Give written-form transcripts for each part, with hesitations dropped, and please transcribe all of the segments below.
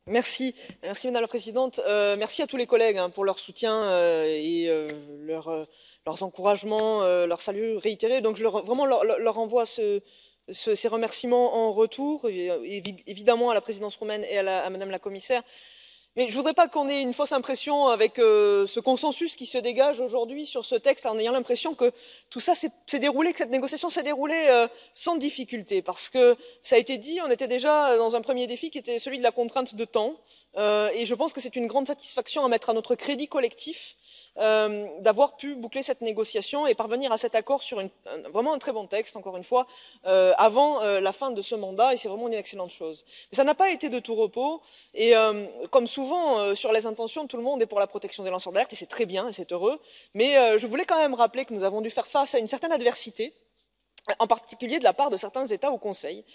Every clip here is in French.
Merci Madame la Présidente. Merci à tous les collègues pour leur soutien et leurs encouragements, leurs saluts réitérés. Donc vraiment leur envoie ces remerciements en retour, et évidemment à la présidence roumaine et à Madame la Commissaire. Mais je ne voudrais pas qu'on ait une fausse impression avec ce consensus qui se dégage aujourd'hui sur ce texte, en ayant l'impression que tout ça s'est déroulé, que cette négociation s'est déroulée sans difficulté. Parce que, ça a été dit, on était déjà dans un premier défi qui était celui de la contrainte de temps. Et je pense que c'est une grande satisfaction à mettre à notre crédit collectif d'avoir pu boucler cette négociation et parvenir à cet accord sur vraiment un très bon texte, encore une fois, avant la fin de ce mandat, et c'est vraiment une excellente chose. Mais ça n'a pas été de tout repos, et comme souvent sur les intentions, tout le monde est pour la protection des lanceurs d'alerte, et c'est très bien, et c'est heureux, mais je voulais quand même rappeler que nous avons dû faire face à une certaine adversité, en particulier de la part de certains États au Conseil,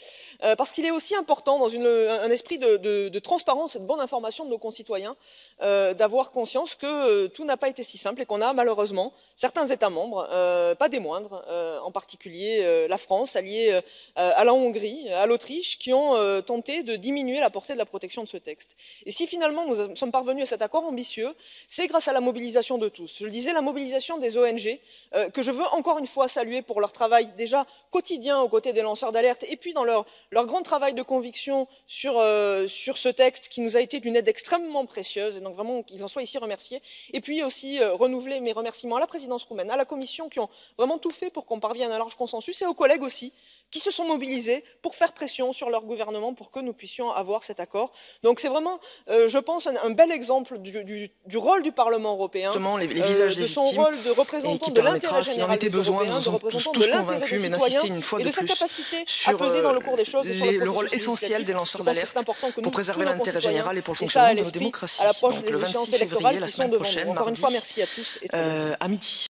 parce qu'il est aussi important, dans un esprit de transparence et de bonne information de nos concitoyens, d'avoir conscience que tout n'a pas été si simple et qu'on a malheureusement certains États membres, pas des moindres, en particulier la France, alliée à la Hongrie, à l'Autriche, qui ont tenté de diminuer la portée de la protection de ce texte. Et si finalement nous sommes parvenus à cet accord ambitieux, c'est grâce à la mobilisation de tous. Je le disais, la mobilisation des ONG, que je veux encore une fois saluer pour leur travail déjà quotidien aux côtés des lanceurs d'alerte, et puis dans leur grand travail de conviction sur ce texte qui nous a été d'une aide extrêmement précieuse, et donc vraiment qu'ils en soient ici remerciés. Et puis aussi renouveler mes remerciements à la présidence roumaine, à la Commission, qui ont vraiment tout fait pour qu'on parvienne à un large consensus, et aux collègues aussi, qui se sont mobilisés pour faire pression sur leur gouvernement pour que nous puissions avoir cet accord. Donc c'est vraiment, je pense, un bel exemple du rôle du Parlement européen, les visages des de son victimes, rôle de représentant de l'intérêt général des Européens, de représentant de l'intérêt des citoyens, et de sa capacité à peser dans le cours des choses et sur le rôle essentiel des lanceurs d'alerte pour préserver l'intérêt général et pour le et ça fonctionnement à de nos l'esprit démocraties. à l'approche Donc des le échéances 26 février, électorales la qui sont semaine devant nous. prochaine, Encore une mardi, fois, merci à tous et très bonne journée. à midi.